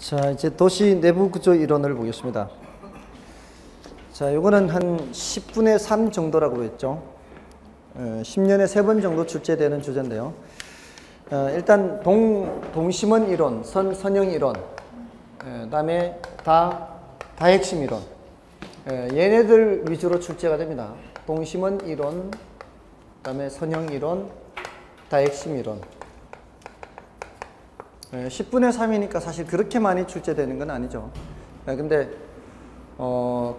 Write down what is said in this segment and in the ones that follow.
자, 이제 도시 내부 구조 이론을 보겠습니다. 자, 요거는 한 10분의 3 정도라고 했죠. 10년에 3번 정도 출제되는 주제인데요. 일단 동심원 이론, 선형 이론, 그다음에 다핵심 이론, 얘네들 위주로 출제가 됩니다. 동심원 이론, 그다음에 선형 이론, 다핵심 이론. 10분의 3이니까 사실 그렇게 많이 출제되는 건 아니죠. 근데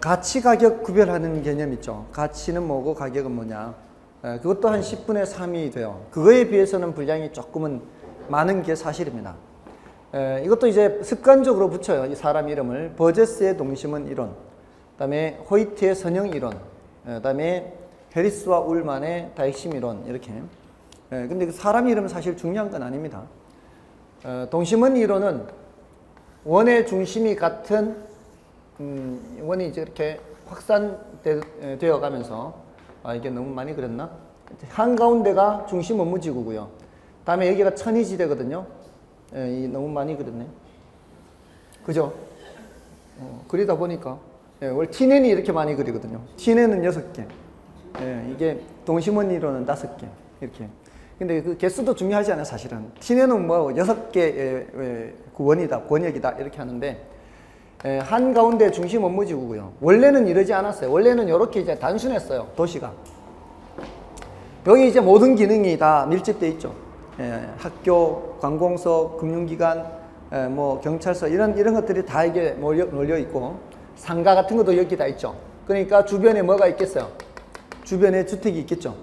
가치 가격 구별하는 개념 있죠. 가치는 뭐고 가격은 뭐냐. 그것도 한 10분의 3이 돼요. 그거에 비해서는 분량이 조금은 많은 게 사실입니다. 이것도 이제 습관적으로 붙여요. 이 사람 이름을. 버제스의 동심원 이론, 그 다음에 호이트의 선형 이론, 그 다음에 해리스와 울만의 다핵심 이론, 이렇게. 근데 그 사람 이름은 사실 중요한 건 아닙니다. 동심원 이론은 원의 중심이 같은 원이 이제 이렇게 확산되어 가면서, 이게 너무 많이 그렸나? 한가운데가 중심 업무지구고요. 다음에 여기가 천이지대거든요. 너무 많이 그렸네. 그죠? 그리다 보니까 원래 T넨이 이렇게 많이 그리거든요. T넨은 6개. 이게 동심원 이론은 5개. 이렇게. 근데 그 개수도 중요하지 않아요, 사실은. T넨은 뭐 6개의 원이다, 권역이다, 이렇게 하는데, 한가운데 중심 업무지구고요. 원래는 이러지 않았어요. 원래는 이렇게 이제 단순했어요, 도시가. 여기 이제 모든 기능이 다 밀집되어 있죠. 학교, 관공서, 금융기관, 뭐 경찰서, 이런 것들이 다 이게 몰려 있고, 상가 같은 것도 여기 다 있죠. 그러니까 주변에 뭐가 있겠어요? 주변에 주택이 있겠죠.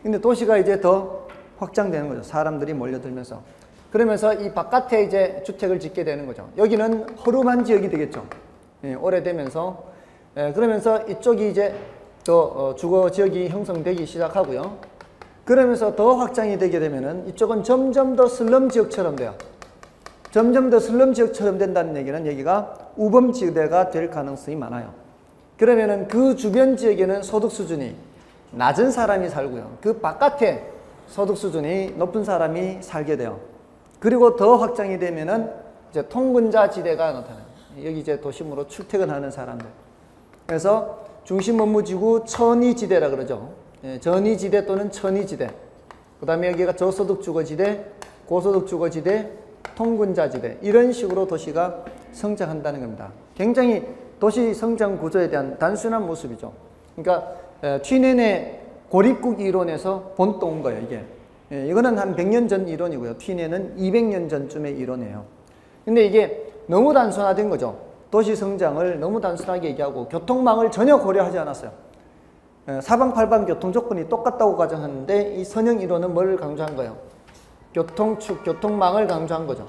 근데 도시가 이제 더 확장되는 거죠. 사람들이 몰려들면서. 그러면서 이 바깥에 이제 주택을 짓게 되는 거죠. 여기는 허름한 지역이 되겠죠. 오래되면서. 그러면서 이쪽이 이제 더 주거 지역이 형성되기 시작하고요. 그러면서 더 확장이 되게 되면은 이쪽은 점점 더 슬럼 지역처럼 돼요. 점점 더 슬럼 지역처럼 된다는 얘기는 여기가 우범지대가 될 가능성이 많아요. 그러면은 그 주변 지역에는 소득 수준이 낮은 사람이 살고요. 그 바깥에 소득 수준이 높은 사람이 살게 돼요. 그리고 더 확장이 되면은 이제 통근자 지대가 나타나요. 여기 이제 도심으로 출퇴근하는 사람들. 그래서 중심 업무지구 천이지대라 그러죠. 전이지대 또는 천이지대. 그 다음에 여기가 저소득 주거지대, 고소득 주거지대, 통근자 지대. 이런 식으로 도시가 성장한다는 겁니다. 굉장히 도시 성장 구조에 대한 단순한 모습이죠. 그러니까 튀넨의 고립국 이론에서 본떠 온 거예요, 이게. 이거는 한 100년 전 이론이고요. 튀넨은 200년 전쯤의 이론이에요. 근데 이게 너무 단순화된 거죠. 도시 성장을 너무 단순하게 얘기하고 교통망을 전혀 고려하지 않았어요. 사방팔방 교통 조건이 똑같다고 가정하는데 이 선형 이론은 뭘 강조한 거예요? 교통축, 교통망을 강조한 거죠.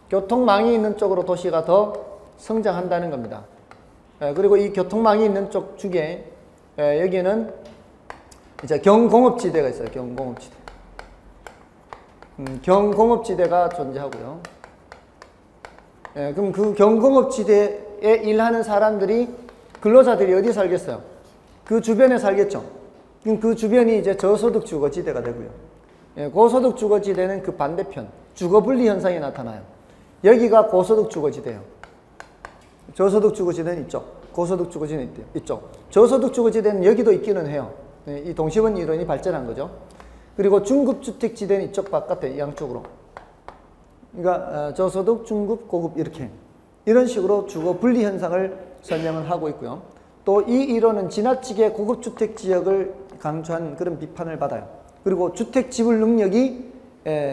교통망이 있는 쪽으로 도시가 더 성장한다는 겁니다. 그리고 이 교통망이 있는 쪽 축에 여기는 이제 경공업지대가 있어요. 경공업지대. 경공업지대가 존재하고요. 그럼 그 경공업지대에 일하는 사람들이, 근로자들이 어디 살겠어요? 그 주변에 살겠죠. 그럼 그 주변이 이제 저소득 주거지대가 되고요. 고소득 주거지대는 그 반대편, 주거분리 현상이 나타나요. 여기가 고소득 주거지대예요. 저소득 주거지대는 있죠. 고소득 주거지대는 있죠. 저소득 주거지대는 여기도 있기는 해요. 이 동심원 이론이 발전한 거죠. 그리고 중급주택지대는 이쪽 바깥에 양쪽으로. 그러니까 저소득, 중급, 고급 이렇게. 이런 식으로 주거 분리 현상을 설명을 하고 있고요. 또 이 이론은 지나치게 고급주택 지역을 강조한 그런 비판을 받아요. 그리고 주택 지불 능력이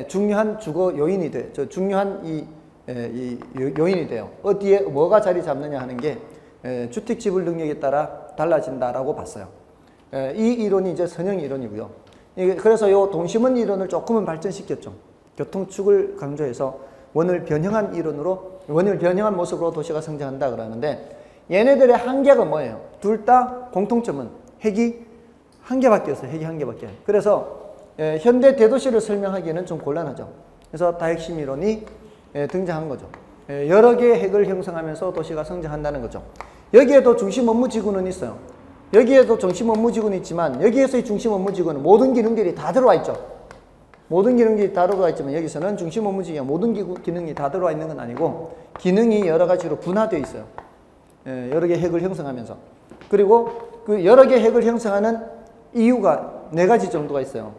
중요한 주거 요인이 돼. 중요한 이 요인이 돼요. 어디에 뭐가 자리 잡느냐 하는 게 주택 지불 능력에 따라 달라진다라고 봤어요. 이 이론이 이제 선형 이론이고요. 그래서 이 동심원 이론을 조금은 발전시켰죠. 교통축을 강조해서 원을 변형한 이론으로, 원을 변형한 모습으로 도시가 성장한다 그러는데, 얘네들의 한계가 뭐예요? 둘 다 공통점은 핵이 한 개밖에 없어요. 핵이 한 개밖에. 그래서 현대 대도시를 설명하기에는 좀 곤란하죠. 그래서 다핵심 이론이 등장한 거죠. 여러 개의 핵을 형성하면서 도시가 성장한다는 거죠. 여기에도 중심 업무지구는 있어요. 여기에도 중심 업무지구는 있지만 여기에서의 중심 업무지구는 모든 기능들이 다 들어와 있죠. 모든 기능이 다 들어가 있지만 여기서는 중심 업무지기가 모든 기능이 다 들어와 있는 건 아니고 기능이 여러 가지로 분화되어 있어요. 여러 개의 핵을 형성하면서. 그리고 그 여러 개의 핵을 형성하는 이유가 4가지 정도가 있어요.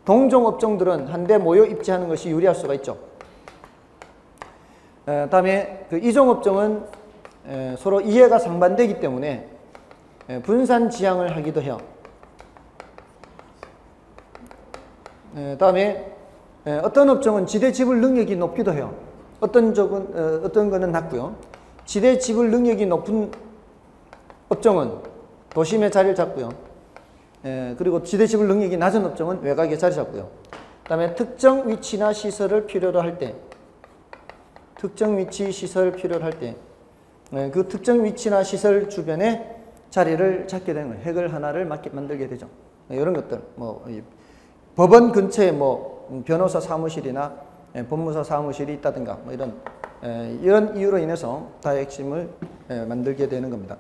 동종 업종들은 한데 모여 입지하는 것이 유리할 수가 있죠. 다음에 그 이종 업종은 서로 이해가 상반되기 때문에 분산 지향을 하기도 해요. 다음에 어떤 업종은 지대 지불 능력이 높기도 해요. 어떤 거는 낮고요. 지대 지불 능력이 높은 업종은 도심에 자리를 잡고요. 그리고 지대 지불 능력이 낮은 업종은 외곽에 자리 잡고요. 다음에 특정 위치나 시설을 필요로 할 때, 특정 위치 시설을 필요로 할 때, 그 특정 위치나 시설 주변에 자리를 잡게 되는 거예요. 핵을 하나를 만들게 되죠. 이런 것들, 뭐 법원 근처에 뭐 변호사 사무실이나 법무사 사무실이 있다든가 뭐 이런 이유로 인해서 다핵심을 만들게 되는 겁니다.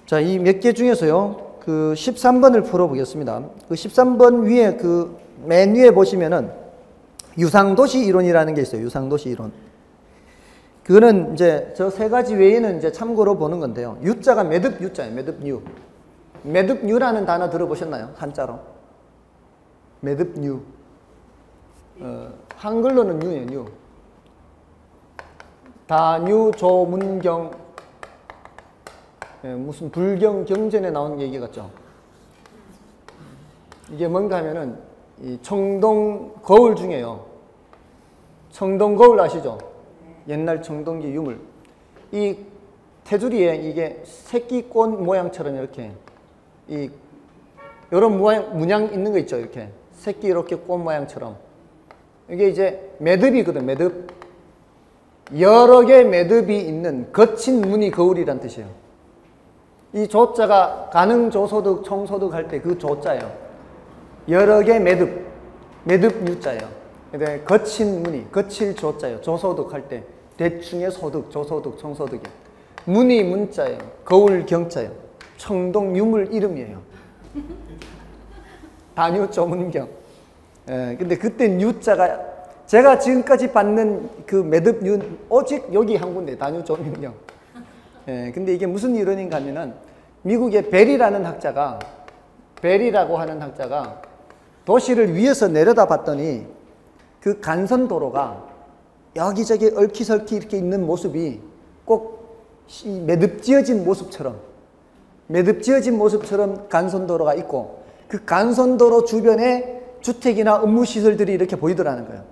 자, 이 몇 개 중에서요, 그 13번을 풀어보겠습니다. 그 13번 위에 그 맨 위에 보시면은 유상도시 이론이라는 게 있어요. 유상도시 이론. 그거는 이제 저 3가지 외에는 이제 참고로 보는 건데요. U자가 매듭 U자예요. 매듭 U. 매듭 U라는 단어 들어보셨나요? 한자로. 매듭 U. 한글로는 U예요. U. 다뉴 조문경, 무슨 불경 경전에 나온 얘기 같죠. 이게 뭔가 하면은 이 청동 거울 중에요. 청동 거울 아시죠? 옛날 청동기 유물. 이 테두리에 이게 새끼꽃 모양처럼 이렇게 이런 문양 있는 거 있죠. 이렇게 새끼 이렇게 꽃 모양처럼. 이게 이제 매듭이거든. 매듭. 여러 개의 매듭이 있는 거친 무늬 거울이란 뜻이에요. 이 조자가 가능조소득 총소득 할 때 그 조자예요. 여러 개의 매듭 유자예요. 근데 거친 무늬, 거칠 조자예요. 조소득 할 때 대충의 소득, 조소득, 총소득이에요. 무늬 문자예요. 거울 경자예요. 청동 유물 이름이에요. 단유 조문경. 근데 그때 유자가 제가 지금까지 받는 그 매듭 유 오직 여기 한 군데 단유 조문경. 근데 이게 무슨 이론인가 하면은 미국의 벨이라는 학자가 벨이라고 하는 학자가 도시를 위에서 내려다 봤더니 그 간선도로가 여기저기 얽히설키 이렇게 있는 모습이 꼭 매듭 지어진 모습처럼 간선도로가 있고 그 간선도로 주변에 주택이나 업무시설들이 이렇게 보이더라는 거예요.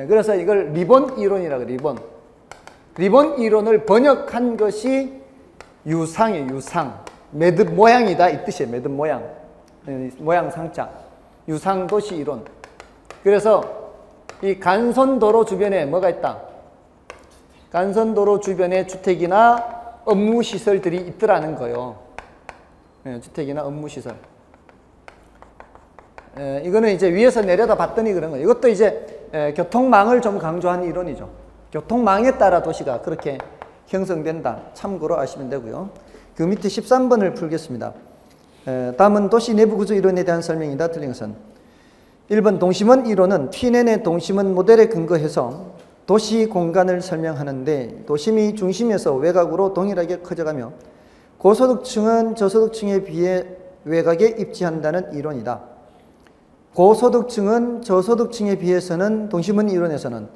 그래서 이걸 리본 이론이라고 해요. 리본 이론을 번역한 것이 유상이에요. 유상. 매듭 모양이다 이 뜻이에요. 매듭 모양. 모양 상자. 유상도시 이론. 그래서 이 간선도로 주변에 뭐가 있다? 간선도로 주변에 주택이나 업무시설들이 있더라는 거예요. 주택이나 업무시설. 이거는 이제 위에서 내려다 봤더니 그런 거예요. 이것도 이제 교통망을 좀 강조한 이론이죠. 교통망에 따라 도시가 그렇게 형성된다. 참고로 아시면 되고요. 그 밑에 13번을 풀겠습니다. 다음은 도시 내부 구조 이론에 대한 설명이다. 틀린 것은 1번 동심원 이론은 튀넨의 동심원 모델에 근거해서 도시 공간을 설명하는데 도심이 중심에서 외곽으로 동일하게 커져가며 고소득층은 저소득층에 비해 외곽에 입지한다는 이론이다. 고소득층은 저소득층에 비해서는 동심원 이론에서는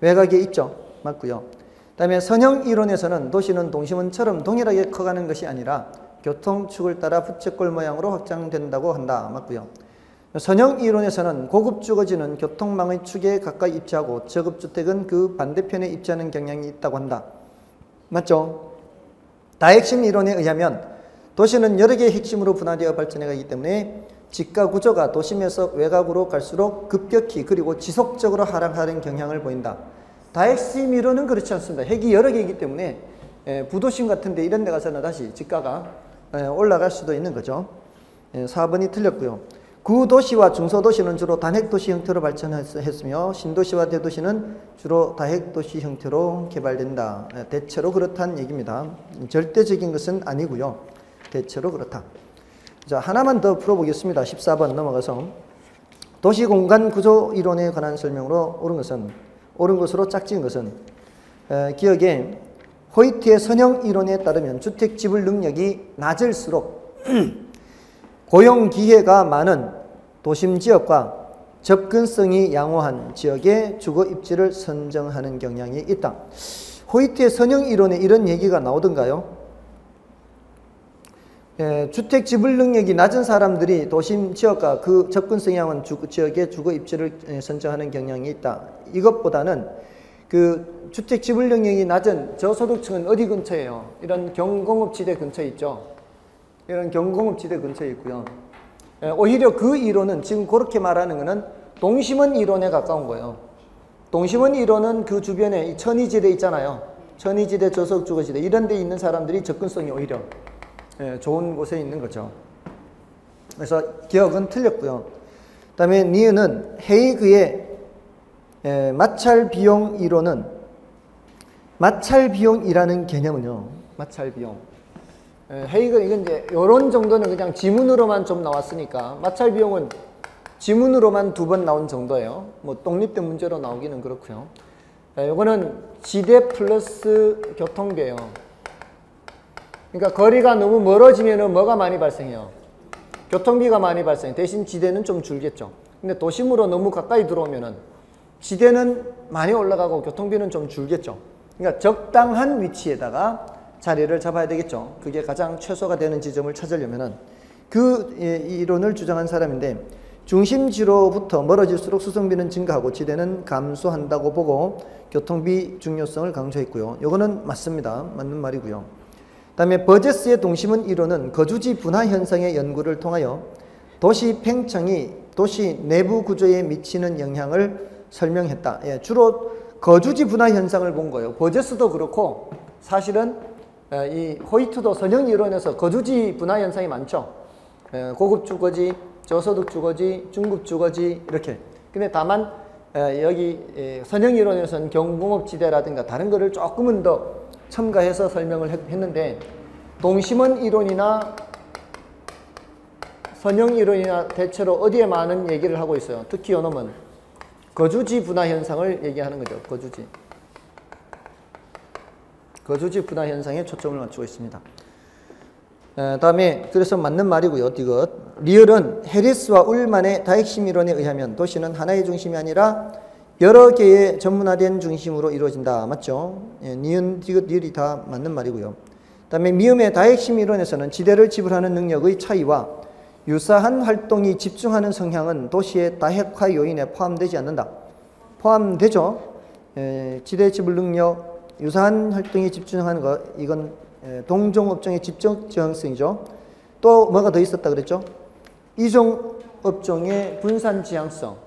외곽에 있죠. 맞고요. 그 다음에 선형 이론에서는 도시는 동심원처럼 동일하게 커가는 것이 아니라 교통축을 따라 부채꼴 모양으로 확장된다고 한다. 맞고요. 선형 이론에서는 고급 주거지는 교통망의 축에 가까이 입지하고 저급주택은 그 반대편에 입지하는 경향이 있다고 한다. 맞죠? 다핵심 이론에 의하면 도시는 여러 개의 핵심으로 분화되어 발전해가기 때문에 지가 구조가 도심에서 외곽으로 갈수록 급격히 그리고 지속적으로 하락하는 경향을 보인다. 다핵심 이론은 그렇지 않습니다. 핵이 여러 개이기 때문에 부도심 같은데 이런 데 가서는 다시 지가가 올라갈 수도 있는 거죠. 4번이 틀렸고요. 구도시와 중소도시는 주로 단핵도시 형태로 발전했으며 신도시와 대도시는 주로 다핵도시 형태로 개발된다. 대체로 그렇다는 얘기입니다. 절대적인 것은 아니고요. 대체로 그렇다. 자, 하나만 더 풀어보겠습니다. 14번 넘어가서 도시 공간 구조 이론에 관한 설명으로 옳은 것으로 짝지은 것은 기억에 호이트의 선형 이론에 따르면 주택 지불 능력이 낮을수록 고용 기회가 많은 도심 지역과 접근성이 양호한 지역의 주거 입지를 선정하는 경향이 있다. 호이트의 선형 이론에 이런 얘기가 나오던가요? 주택 지불 능력이 낮은 사람들이 도심 지역과 그 접근성이 양호한 지역의 주거 입지를 선정하는 경향이 있다. 이것보다는 그 주택 지불 능력이 낮은 저소득층은 어디 근처에요? 이런 경공업지대 근처에 있죠. 이런 경공업지대 근처에 있고요. 오히려 그 이론은 지금 그렇게 말하는 것은 동심원 이론에 가까운 거예요. 동심원 이론은 그 주변에 이 천의지대 있잖아요. 천의지대, 저소득주거지대 이런 데 있는 사람들이 접근성이 오히려 좋은 곳에 있는 거죠. 그래서 기억은 틀렸고요. 그 다음에 니은은 헤이그의 마찰 비용 이론은 마찰 비용이라는 개념은요. 마찰 비용. 헤이그 이건 이제 이런 정도는 그냥 지문으로만 좀 나왔으니까 마찰 비용은 지문으로만 2번 나온 정도예요. 뭐 독립된 문제로 나오기는 그렇고요. 이거는 지대 플러스 교통비예요. 그러니까 거리가 너무 멀어지면은 뭐가 많이 발생해요? 교통비가 많이 발생해. 대신 지대는 좀 줄겠죠. 근데 도심으로 너무 가까이 들어오면은 지대는 많이 올라가고 교통비는 좀 줄겠죠. 그러니까 적당한 위치에다가 자리를 잡아야 되겠죠. 그게 가장 최소가 되는 지점을 찾으려면은 그 이론을 주장한 사람인데 중심지로부터 멀어질수록 수송비는 증가하고 지대는 감소한다고 보고 교통비 중요성을 강조했고요. 이거는 맞습니다. 맞는 말이고요. 그 다음에 버제스의 동심원 이론은 거주지 분화 현상의 연구를 통하여 도시 팽창이 도시 내부 구조에 미치는 영향을 설명했다. 주로 거주지 분화 현상을 본 거예요. 버제스도 그렇고 사실은 이 호이트도 선형 이론에서 거주지 분화 현상이 많죠. 고급 주거지, 저소득 주거지, 중급 주거지 이렇게. 근데 다만 여기 선형 이론에서는 경공업지대라든가 다른 거를 조금은 더 첨가해서 설명을 했는데 동심원 이론이나 선형 이론이나 대체로 어디에 많은 얘기를 하고 있어요. 특히 요놈은 거주지 분화 현상을 얘기하는 거죠. 거주지 분화 현상에 초점을 맞추고 있습니다. 다음에 그래서 맞는 말이고요. 이것 리얼은 해리스와 울만의 다핵심 이론에 의하면 도시는 하나의 중심이 아니라 여러 개의 전문화된 중심으로 이루어진다. 맞죠? 니은, 디귿, 리얼이 다 맞는 말이고요. 다음에 미음의 다핵심 이론에서는 지대를 지불하는 능력의 차이와 유사한 활동이 집중하는 성향은 도시의 다핵화 요인에 포함되지 않는다. 포함되죠. 지대 지불 능력, 유사한 활동이 집중하는 것, 이건 동종업종의 집중 지향성이죠. 또 뭐가 더 있었다 그랬죠? 이종업종의 분산 지향성.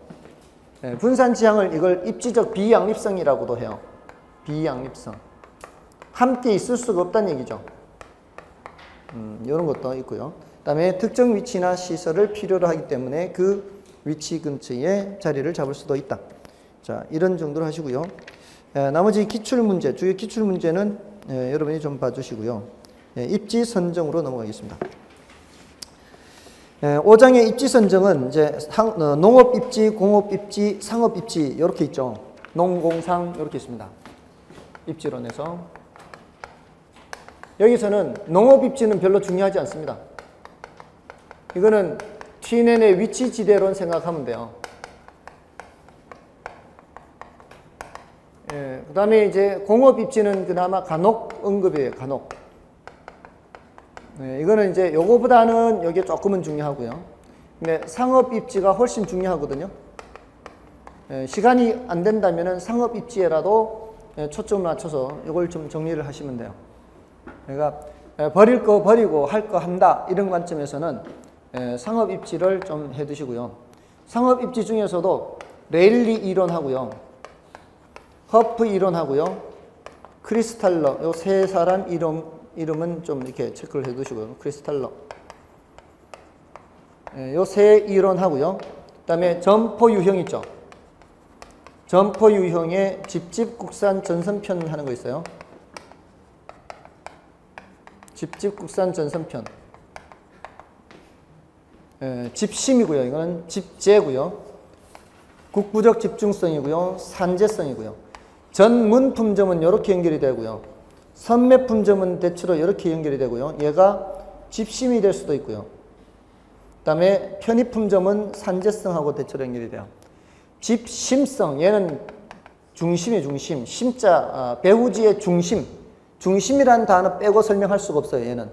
분산 지향을 이걸 입지적 비양립성이라고도 해요. 비양립성. 함께 있을 수가 없다는 얘기죠. 이런 것도 있고요. 그 다음에 특정 위치나 시설을 필요로 하기 때문에 그 위치 근처에 자리를 잡을 수도 있다. 자, 이런 정도로 하시고요. 나머지 기출문제, 주요 기출문제는 여러분이 좀 봐주시고요. 입지 선정으로 넘어가겠습니다. 5장의 입지 선정은 이제 농업 입지, 공업 입지, 상업 입지 이렇게 있죠. 농공상 이렇게 있습니다. 입지론에서 여기서는 농업 입지는 별로 중요하지 않습니다. 이거는 TNN의 위치 지대론 생각하면 돼요. 그 다음에 이제 공업 입지는 그나마 간혹 언급이에요. 간혹. 이거는 이제 요거보다는 여기에 조금은 중요하고요. 근데 상업 입지가 훨씬 중요하거든요. 시간이 안 된다면은 상업 입지에라도 초점을 맞춰서 이걸 좀 정리를 하시면 돼요. 그러니까 버릴 거 버리고 할 거 한다 이런 관점에서는 상업 입지를 좀 해두시고요. 상업 입지 중에서도 레일리 이론하고요, 허프 이론하고요, 크리스탈러 요 세 사람 이름은 좀 이렇게 체크를 해두시고요. 크리스탈러 요 세 이론하고요. 그 다음에 점포 유형 있죠. 점포 유형의 집집 국산 전선편 하는 거 있어요. 집집 국산 전선편. 집심이고요. 이거는 집재고요. 국부적 집중성이고요. 산재성이고요. 전문품점은 이렇게 연결이 되고요. 선매품점은 대체로 이렇게 연결이 되고요. 얘가 집심이 될 수도 있고요. 그 다음에 편의품점은 산재성하고 대체로 연결이 돼요. 집심성, 얘는 중심이에요. 중심. 심자, 배후지의 중심. 중심이라는 단어 빼고 설명할 수가 없어요.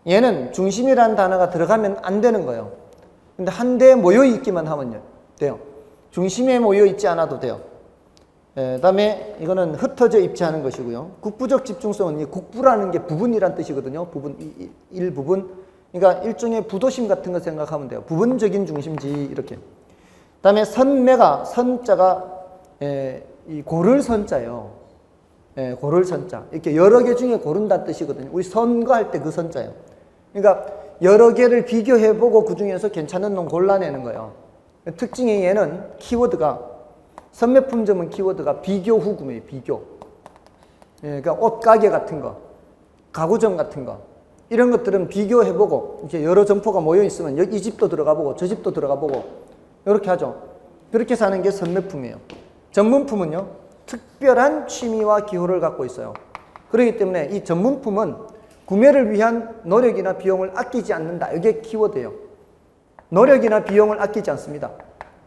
얘는 중심이라는 단어가 들어가면 안 되는 거예요. 근데 한 대에 모여 있기만 하면 돼요. 중심에 모여 있지 않아도 돼요. 그 다음에 이거는 흩어져 입지하는 것이고요. 국부적 집중성은 이 국부라는 게 부분이란 뜻이거든요. 부분, 일부분. 그러니까 일종의 부도심 같은 거 생각하면 돼요. 부분적인 중심지 이렇게. 그 다음에 선매가 선자가 이 고를 선자예요. 고를 선자. 이렇게 여러 개 중에 고른다는 뜻이거든요. 우리 선거할 때 그 선자예요. 그러니까 여러 개를 비교해보고 그 중에서 괜찮은 놈 골라내는 거예요. 특징이 얘는 키워드가 선매품점은 키워드가 비교 후금이에요. 비교. 그러니까 옷가게 같은 거, 가구점 같은 거 이런 것들은 비교해보고 이제 여러 점포가 모여 있으면 여기 이 집도 들어가보고 저 집도 들어가보고 이렇게 하죠. 그렇게 사는 게 선매품이에요. 전문품은요, 특별한 취미와 기호를 갖고 있어요. 그렇기 때문에 이 전문품은 구매를 위한 노력이나 비용을 아끼지 않는다. 이게 키워드예요. 노력이나 비용을 아끼지 않습니다.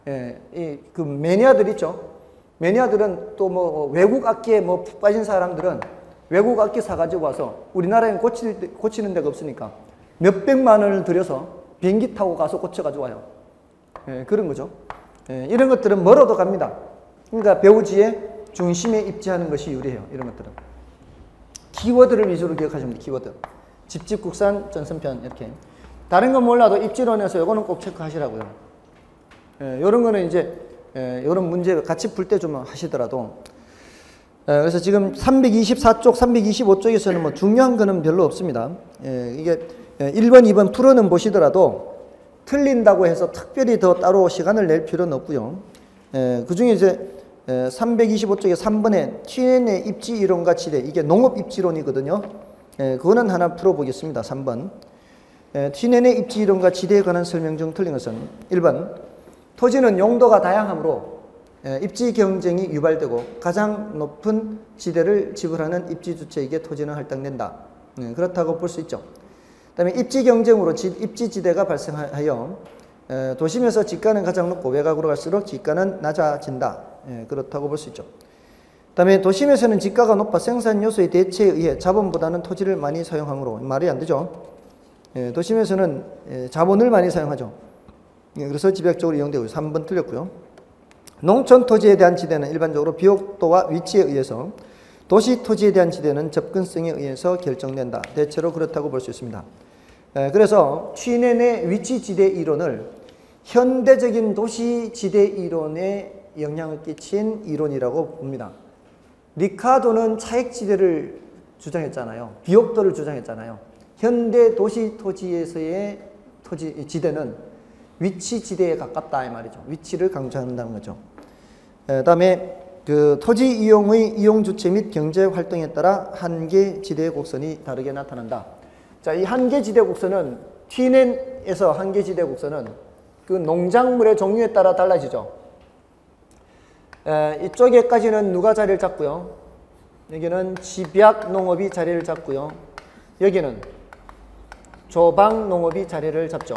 그 매니아들 있죠. 매니아들은 또 뭐 외국 악기에 뭐 푹 빠진 사람들은 외국 악기 사가지고 와서 우리나라에는 고치는 데가 없으니까 몇백만 원을 들여서 비행기 타고 가서 고쳐가지고 와요. 그런 거죠. 이런 것들은 멀어도 갑니다. 그러니까 배우지의 중심에 입지하는 것이 유리해요. 이런 것들은. 키워드를 위주로 기억하시면 돼요. 키워드. 집집 국산 전선편 이렇게. 다른 건 몰라도 입지론에서 이거는 꼭 체크하시라고요. 이런 거는 이제 이런 문제 같이 풀 때 좀 하시더라도 그래서 지금 324쪽, 325쪽에서는 뭐 중요한 거는 별로 없습니다. 이게 1번, 2번 풀어는 보시더라도 틀린다고 해서 특별히 더 따로 시간을 낼 필요는 없고요. 그 중에 이제 325쪽에 3번에 TN의 입지 이론과 지대, 이게 농업 입지론이거든요. 그거는 하나 풀어보겠습니다. 3번. TN의 입지 이론과 지대에 관한 설명 중 틀린 것은 1번. 토지는 용도가 다양하므로 입지 경쟁이 유발되고 가장 높은 지대를 지불하는 입지주체에게 토지는 할당된다. 그렇다고 볼 수 있죠. 그 다음에 입지 경쟁으로 입지지대가 발생하여 도심에서 지가는 가장 높고 외곽으로 갈수록 지가는 낮아진다. 그렇다고 볼 수 있죠. 그 다음에 도심에서는 지가가 높아 생산 요소의 대체에 의해 자본보다는 토지를 많이 사용하므로 말이 안 되죠. 도심에서는 자본을 많이 사용하죠. 그래서 집약적으로 이용되고 3번 틀렸고요. 농촌 토지에 대한 지대는 일반적으로 비옥도와 위치에 의해서, 도시 토지에 대한 지대는 접근성에 의해서 결정된다. 대체로 그렇다고 볼 수 있습니다. 그래서 취넨의 위치지대 이론을 현대적인 도시지대 이론에 영향을 끼친 이론이라고 봅니다. 리카도는 차익지대를 주장했잖아요. 비옥도를 주장했잖아요. 현대 도시 토지에서의 지대는 위치지대에 가깝다 이 말이죠. 위치를 강조한다는 거죠. 다음에 그 토지 이용의 이용 주체 및 경제 활동에 따라 한계 지대 곡선이 다르게 나타난다. 자, 이 한계 지대 곡선은 TN에서 한계 지대 곡선은 그 농작물의 종류에 따라 달라지죠. 이쪽에까지는 누가 자리를 잡고요. 여기는 집약 농업이 자리를 잡고요. 여기는 조방 농업이 자리를 잡죠.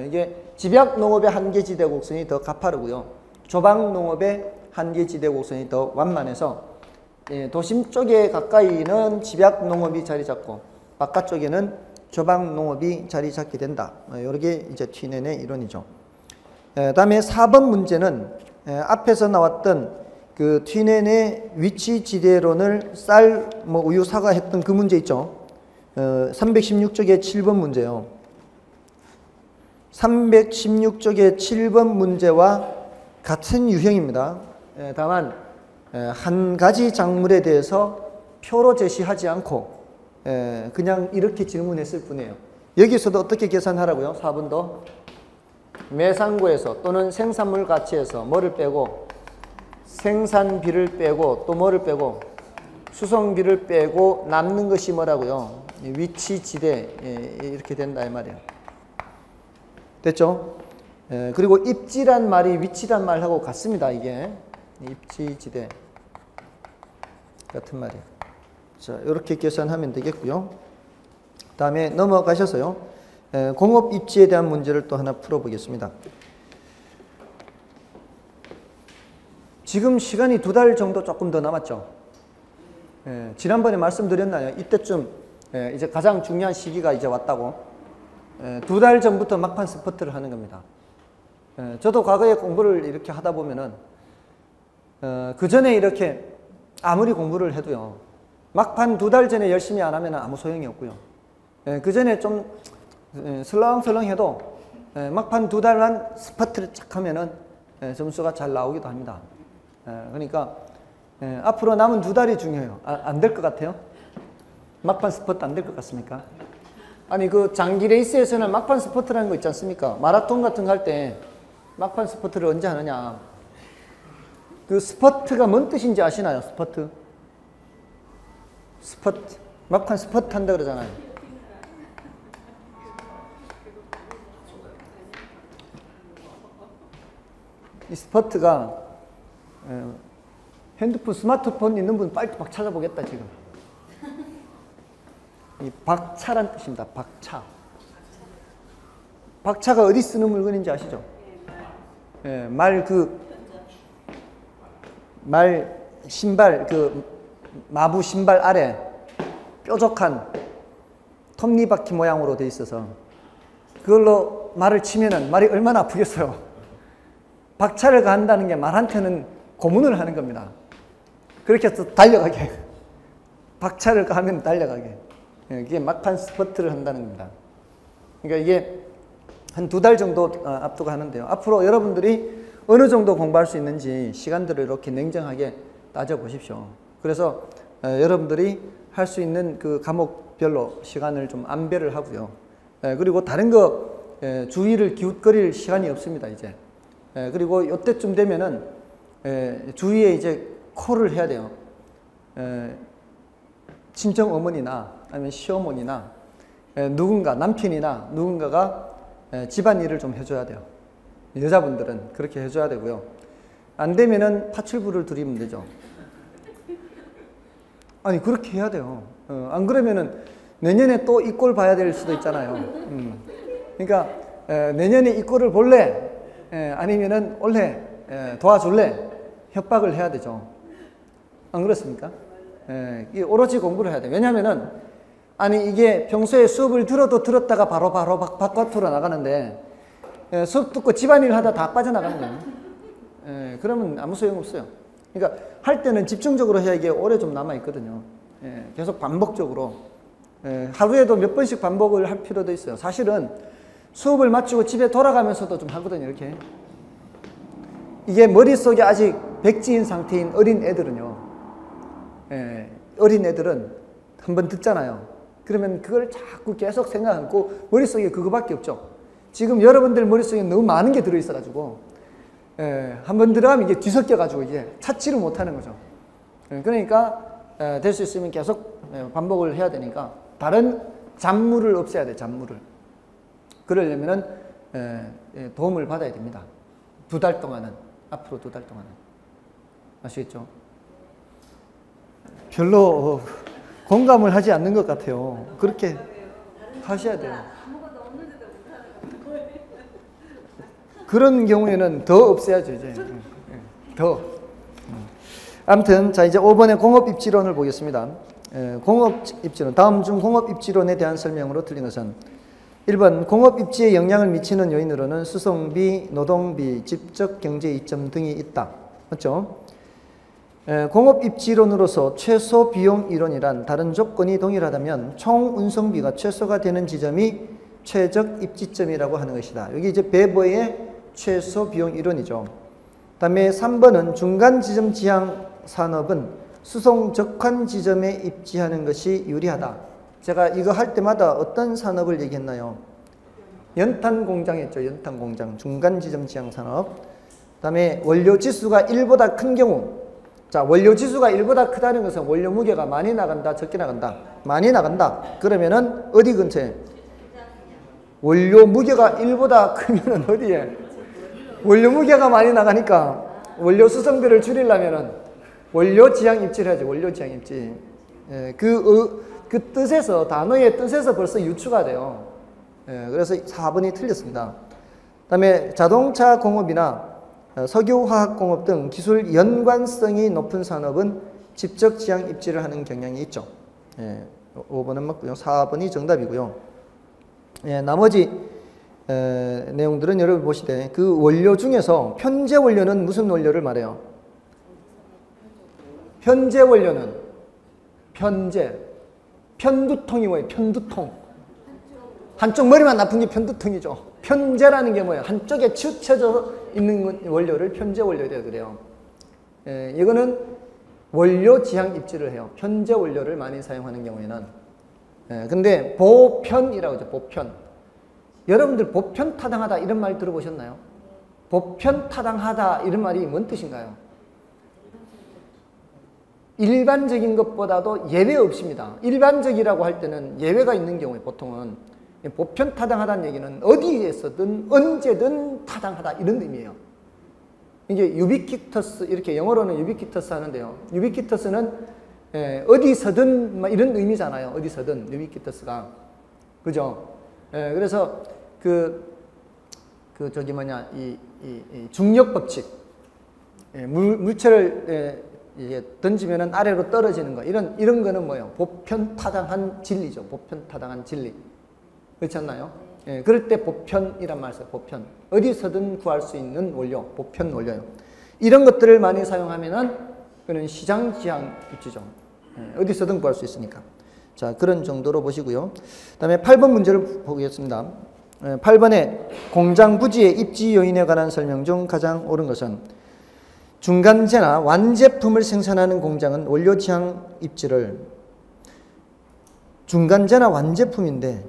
이게 집약 농업의 한계지대 곡선이 더 가파르고요. 조방 농업의 한계지대 곡선이 더 완만해서 도심 쪽에 가까이는 집약 농업이 자리 잡고 바깥쪽에는 조방 농업이 자리 잡게 된다. 이게 이제 TN의 이론이죠. 다음에 4번 문제는 앞에서 나왔던 그 TN의 위치지대론을 쌀, 우유, 사과 했던 그 문제 있죠. 316쪽의 7번 문제요. 316쪽의 7번 문제와 같은 유형입니다. 다만 한 가지 작물에 대해서 표로 제시하지 않고 그냥 이렇게 질문했을 뿐이에요. 여기서도 어떻게 계산하라고요? 4번도 매상고에서 또는 생산물 가치에서 뭐를 빼고 생산비를 빼고 또 뭐를 빼고 수송비를 빼고 남는 것이 뭐라고요? 위치지대 이렇게 된다 이 말이에요. 됐죠? 그리고 입지란 말이 위치란 말하고 같습니다. 이게 입지지대 같은 말이에요. 자, 이렇게 계산하면 되겠고요. 다음에 넘어가셔서요. 공업 입지에 대한 문제를 또 하나 풀어보겠습니다. 지금 시간이 2달 정도 조금 더 남았죠. 지난번에 말씀드렸나요? 이때쯤 이제 가장 중요한 시기가 이제 왔다고. 2달 전부터 막판 스퍼트를 하는 겁니다. 저도 과거에 공부를 이렇게 하다 보면은 그 전에 이렇게 아무리 공부를 해도요, 막판 2달 전에 열심히 안 하면 아무 소용이 없고요. 그 전에 좀 설렁설렁 해도 막판 2달만 스퍼트를 쫙 하면은 점수가 잘 나오기도 합니다. 그러니까 앞으로 남은 2달이 중요해요. 안 될 것 같아요? 막판 스퍼트 안 될 것 같습니까? 아니 그 장기 레이스에서는 막판 스퍼트라는 거 있지 않습니까? 마라톤 같은 거 할 때 막판 스퍼트를 언제 하느냐. 그 스퍼트가 뭔 뜻인지 아시나요? 스퍼트. 스퍼트. 막판 스퍼트 한다 그러잖아요. 이 스퍼트가 핸드폰, 스마트폰 있는 분 빨리 막 찾아보겠다 지금. 이 박차란 뜻입니다. 박차. 박차가 어디 쓰는 물건인지 아시죠? 말 신발 마부 신발 아래 뾰족한 톱니바퀴 모양으로 돼 있어서 그걸로 말을 치면은 말이 얼마나 아프겠어요. 박차를 가한다는 게 말한테는 고문을 하는 겁니다. 그렇게 해서 달려가게. 박차를 가하면 달려가게. 그게 막판 스퍼트를 한다는 겁니다. 그러니까 이게 한 2달 정도 앞두고 하는데요. 앞으로 여러분들이 어느 정도 공부할 수 있는지 시간들을 이렇게 냉정하게 따져보십시오. 그래서 여러분들이 할 수 있는 그 과목별로 시간을 좀 안배를 하고요. 그리고 다른 거 주의를 기웃거릴 시간이 없습니다, 이제. 그리고 이때쯤 되면은 주위에 이제 콜을 해야 돼요. 친정 어머니나 아니면 시어머니나 누군가 남편이나 누군가가 집안일을 좀 해줘야 돼요. 여자분들은 그렇게 해줘야 되고요. 안 되면은 파출부를 들이면 되죠. 아니 그렇게 해야 돼요. 안 그러면은 내년에 또 이 꼴 봐야 될 수도 있잖아요. 그러니까 내년에 이 꼴을 볼래? 아니면은 올해 도와줄래? 협박을 해야 되죠. 안 그렇습니까? 이게 오로지 공부를 해야 돼요. 왜냐면은 아니 이게 평소에 수업을 들었다가 바로 바깥으로 나가는데 수업 듣고 집안일 하다 다 빠져나가는 거예요. 그러면 아무 소용 없어요. 그러니까 할 때는 집중적으로 해야 이게 오래 좀 남아 있거든요. 계속 반복적으로 하루에도 몇 번씩 반복을 할 필요도 있어요. 사실은 수업을 마치고 집에 돌아가면서도 좀 하거든요. 이렇게 이게 머릿속에 아직 백지인 상태인 어린 애들은요. 어린 애들은 한번 듣잖아요. 그러면 그걸 자꾸 계속 생각하고 머릿속에 그거밖에 없죠. 지금 여러분들 머릿속에 너무 많은 게 들어있어가지고 한번 들어가면 이게 뒤섞여가지고 이게 찾지를 못하는 거죠. 그러니까 될 수 있으면 계속 반복을 해야 되니까 다른 잡무를 없애야 돼. 잡무를. 그러려면은 도움을 받아야 됩니다. 2달 동안은. 앞으로 2달 동안은. 아시겠죠? 별로 공감을 하지 않는 것 같아요. 그렇게 하셔야 돼요. 그런 경우에는 더 없애야죠, 이제. 더. 아무튼, 자, 이제 5번의 공업입지론을 보겠습니다. 공업입지론. 다음 중 공업입지론에 대한 설명으로 틀린 것은 1번, 공업입지에 영향을 미치는 요인으로는 수송비, 노동비, 직접 경제 이점 등이 있다. 맞죠? 공업입지론으로서 최소 비용 이론이란 다른 조건이 동일하다면 총 운송비가 최소가 되는 지점이 최적 입지점이라고 하는 것이다. 여기 이제 배버의 최소 비용 이론이죠. 다음에 3번은 중간 지점 지향 산업은 수송 적환 지점에 입지하는 것이 유리하다. 제가 이거 할 때마다 어떤 산업을 얘기했나요? 연탄 공장이었죠. 연탄 공장. 중간 지점 지향 산업. 다음에 원료 지수가 1보다 큰 경우. 자, 원료 지수가 1보다 크다는 것은 원료 무게가 많이 나간다, 적게 나간다? 많이 나간다. 그러면은 어디 근처에? 원료 무게가 1보다 크면은 어디에? 원료 무게가 많이 나가니까 원료 수성비를 줄이려면은 원료 지향 입지를 하죠. 원료 지향 입지. 예, 그 뜻에서, 단어의 뜻에서 벌써 유추가 돼요. 예, 그래서 4번이 틀렸습니다. 그 다음에 자동차 공업이나 석유화학공업 등 기술 연관성이 높은 산업은 직접 지향 입지를 하는 경향이 있죠. 예, 5번은 맞고요. 4번이 정답이고요. 예, 나머지 내용들은 여러분 보시되 그 원료 중에서 편제 원료는 무슨 원료를 말해요? 편제 원료는 편두통이 뭐예요? 편두통. 한쪽 머리만 나쁜 게 편두통이죠. 편제라는 게 뭐예요? 한쪽에 치우쳐져 있는 원료를 편제 원료라 그래요. 이거는 원료 지향 입지를 해요. 편제 원료를 많이 사용하는 경우에는. 근데 보편이라고 하죠. 보편. 여러분들 보편 타당하다 이런 말 들어보셨나요? 보편 타당하다 이런 말이 뭔 뜻인가요? 일반적인 것보다도 예외 없습니다. 일반적이라고 할 때는 예외가 있는 경우에 보통은 보편 타당하다는 얘기는 어디에서든 언제든 타당하다 이런 의미예요. 이게 유비퀴터스, 이렇게 영어로는 유비퀴터스 하는데요. 유비퀴터스는 어디서든 이런 의미잖아요. 어디서든 유비퀴터스가. 그죠? 그래서 이 중력 법칙. 물체를 던지면은 아래로 떨어지는 거. 이런 거는 뭐예요? 보편 타당한 진리죠. 보편 타당한 진리. 그렇지 않나요? 그럴 때 보편이란 말 써요. 보편. 어디서든 구할 수 있는 원료. 보편 원료요. 이런 것들을 많이 사용하면은 그는 시장 지향 입지죠. 어디서든 구할 수 있으니까. 자, 그런 정도로 보시고요. 그 다음에 8번 문제를 보겠습니다. 8번에 공장 부지의 입지 요인에 관한 설명 중 가장 옳은 것은 중간재나 완제품을 생산하는 공장은 원료 지향 입지를 중간재나 완제품인데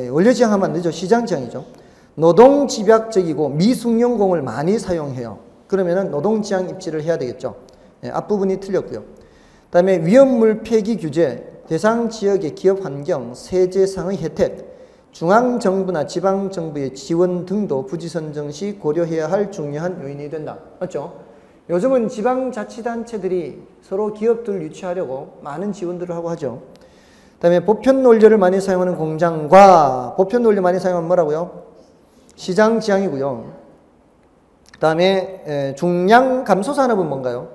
원료 지향하면 안 되죠. 시장 지향이죠. 노동 집약적이고 미숙련공을 많이 사용해요. 그러면은 노동 지향 입지를 해야 되겠죠. 앞부분이 틀렸고요. 그 다음에 위험물 폐기 규제, 대상 지역의 기업 환경, 세제상의 혜택, 중앙정부나 지방정부의 지원 등도 부지 선정 시 고려해야 할 중요한 요인이 된다. 맞죠? 요즘은 지방자치단체들이 서로 기업들을 유치하려고 많은 지원들을 하고 하죠. 그 다음에 보편 원료를 많이 사용하는 공장과 보편 원료 많이 사용하면 뭐라고요? 시장 지향이고요. 그 다음에 중량 감소 산업은 뭔가요?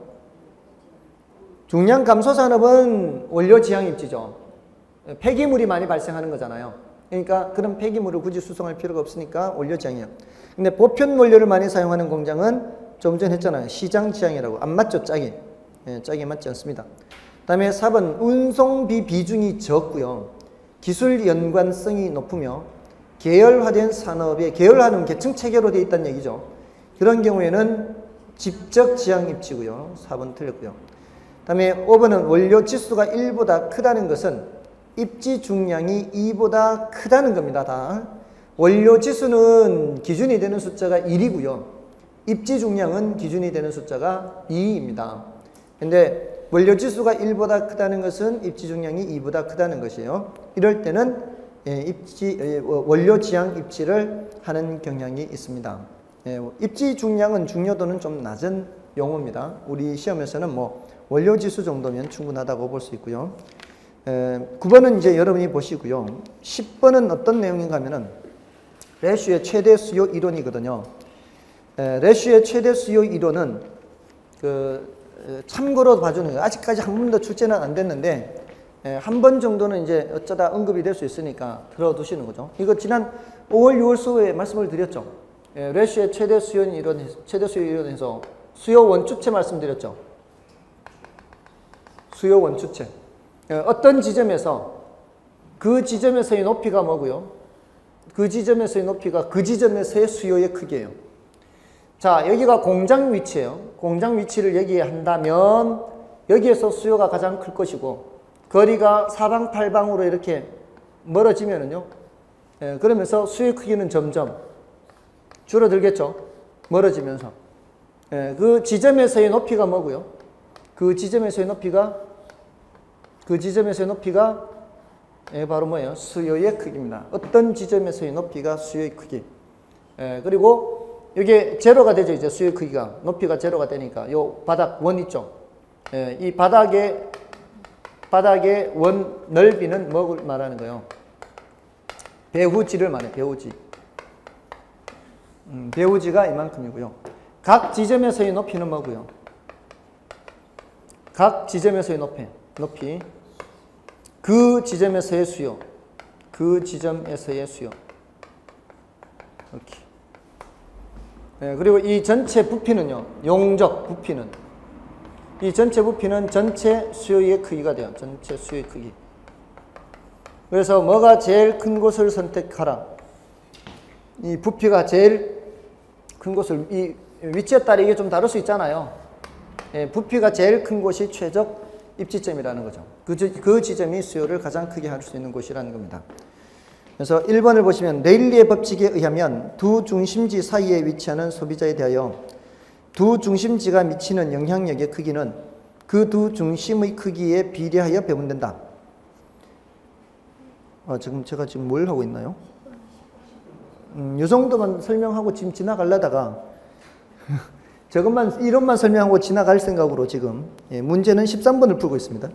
중량 감소 산업은 원료 지향 입지죠. 폐기물이 많이 발생하는 거잖아요. 그러니까 그런 폐기물을 굳이 수송할 필요가 없으니까 원료 지향이에요. 근데 보편 원료를 많이 사용하는 공장은 좀 전에 했잖아요. 시장 지향이라고. 안 맞죠, 짝이. 짝이 맞지 않습니다. 그 다음에 4번 운송비 비중이 적고요. 기술 연관성이 높으며 계열화된 산업에 계열화는 계층 체계로 되어 있다는 얘기죠. 그런 경우에는 직접 지향 입지고요. 4번 틀렸고요. 그 다음에 5번은 원료 지수가 1보다 크다는 것은 입지 중량이 2보다 크다는 겁니다. 다. 원료 지수는 기준이 되는 숫자가 1이고요. 입지 중량은 기준이 되는 숫자가 2입니다. 근데 원료 지수가 1보다 크다는 것은 입지 중량이 2보다 크다는 것이에요. 이럴 때는 원료 지향 입지를 하는 경향이 있습니다. 입지 중량은 중요도는 좀 낮은 용어입니다. 우리 시험에서는 원료 지수 정도면 충분하다고 볼 수 있고요. 9번은 이제 여러분이 보시고요. 10번은 어떤 내용인가 하면은 레슈의 최대 수요 이론이거든요. 레슈의 최대 수요 이론은 참고로 봐주는 거예요. 아직까지 한 번도 출제는 안 됐는데 한 번 정도는 이제 어쩌다 언급이 될 수 있으니까 들어두시는 거죠. 이거 지난 5월, 6월 수업에 말씀을 드렸죠. 레슈의 최대 수요 이론에서 수요 원추체 말씀드렸죠. 수요 원추체. 어떤 지점에서 그 지점에서의 높이가 뭐고요? 그 지점에서의 높이가 그 지점에서의 수요의 크기예요. 자, 여기가 공장 위치예요. 공장 위치를 여기에 한다면 여기에서 수요가 가장 클 것이고 거리가 사방팔방으로 이렇게 멀어지면은요. 그러면서 수요 크기는 점점 줄어들겠죠. 멀어지면서. 그 지점에서의 높이가 뭐고요? 그 지점에서의 높이가 바로 뭐예요? 수요의 크기입니다. 어떤 지점에서의 높이가 수요의 크기. 그리고 이게 제로가 되죠. 이제 수의 크기가. 높이가 제로가 되니까. 요 바닥 원 있죠. 예, 이 바닥의 원 넓이는 뭐를 말하는 거예요? 배후지를 말해. 배후지. 배후지가 이만큼이고요. 각 지점에서의 높이는 뭐고요? 각 지점에서의 높이. 그 지점에서의 수요. 그 지점에서의 수요. 이렇게. 네, 그리고 이 전체 부피는요. 용적 부피는. 이 전체 부피는 전체 수요의 크기가 돼요. 전체 수요의 크기. 그래서 뭐가 제일 큰 곳을 선택하라. 이 부피가 제일 큰 곳을, 이 위치에 따라 이게 좀 다를 수 있잖아요. 예, 부피가 제일 큰 곳이 최적 입지점이라는 거죠. 그 지점이 수요를 가장 크게 할 수 있는 곳이라는 겁니다. 그래서 1번을 보시면 레일리의 법칙에 의하면 두 중심지 사이에 위치하는 소비자에 대하여 두 중심지가 미치는 영향력의 크기는 그 두 중심의 크기에 비례하여 배분된다. 지금 제가 뭘 하고 있나요? 이 정도만 설명하고 지금 지나가려다가 저것만 이론만 설명하고 지나갈 생각으로 지금 문제는 13번을 풀고 있습니다.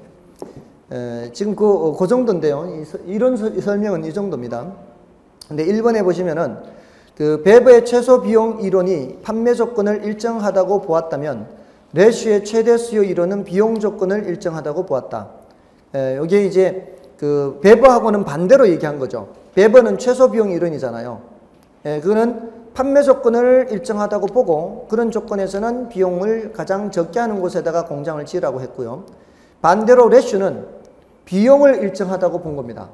지금 그 정도인데요. 이론 설명은 이 정도입니다. 근데 1번에 보시면은 그 배부의 최소 비용 이론이 판매 조건을 일정하다고 보았다면 레슈의 최대 수요 이론은 비용 조건을 일정하다고 보았다. 여기에 이제 그 배부하고는 반대로 얘기한 거죠. 배부는 최소 비용 이론이잖아요. 그거는 판매 조건을 일정하다고 보고 그런 조건에서는 비용을 가장 적게 하는 곳에다가 공장을 지으라고 했고요. 반대로 레슈는 비용을 일정하다고 본 겁니다.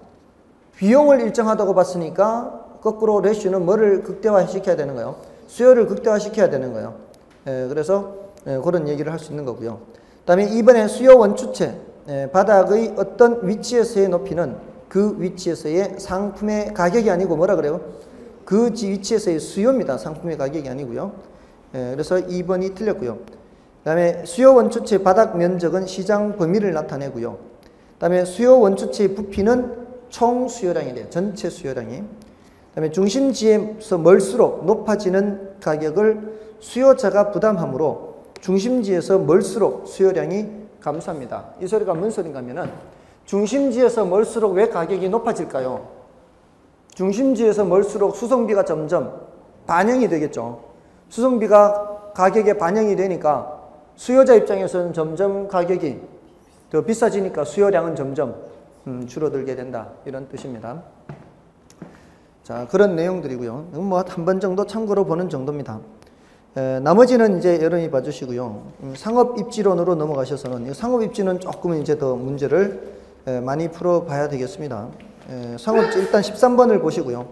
비용을 일정하다고 봤으니까 거꾸로 레슈는 뭐를 극대화시켜야 되는 거예요? 수요를 극대화시켜야 되는 거예요. 그래서 그런 얘기를 할 수 있는 거고요. 그 다음에 이번에 수요 원추체, 바닥의 어떤 위치에서의 높이는 그 위치에서의 상품의 가격이 아니고 뭐라 그래요? 그 위치에서의 수요입니다. 상품의 가격이 아니고요. 그래서 2번이 틀렸고요. 그 다음에 수요 원추체 바닥 면적은 시장 범위를 나타내고요. 그 다음에 수요 원추체의 부피는 총 수요량이 돼요. 전체 수요량이. 그 다음에 중심지에서 멀수록 높아지는 가격을 수요자가 부담하므로 중심지에서 멀수록 수요량이 감소합니다. 이 소리가 뭔 소리인가 하면은 중심지에서 멀수록 왜 가격이 높아질까요? 중심지에서 멀수록 수송비가 점점 반영이 되겠죠. 수송비가 가격에 반영이 되니까 수요자 입장에서는 점점 가격이 더 비싸지니까 수요량은 점점 줄어들게 된다. 이런 뜻입니다. 자, 그런 내용들이고요. 뭐 한 번 정도 참고로 보는 정도입니다. 나머지는 이제 여러분이 봐주시고요. 상업 입지론으로 넘어가셔서는 상업 입지는 조금 이제 더 문제를 많이 풀어봐야 되겠습니다. 상업 일단 13번을 보시고요.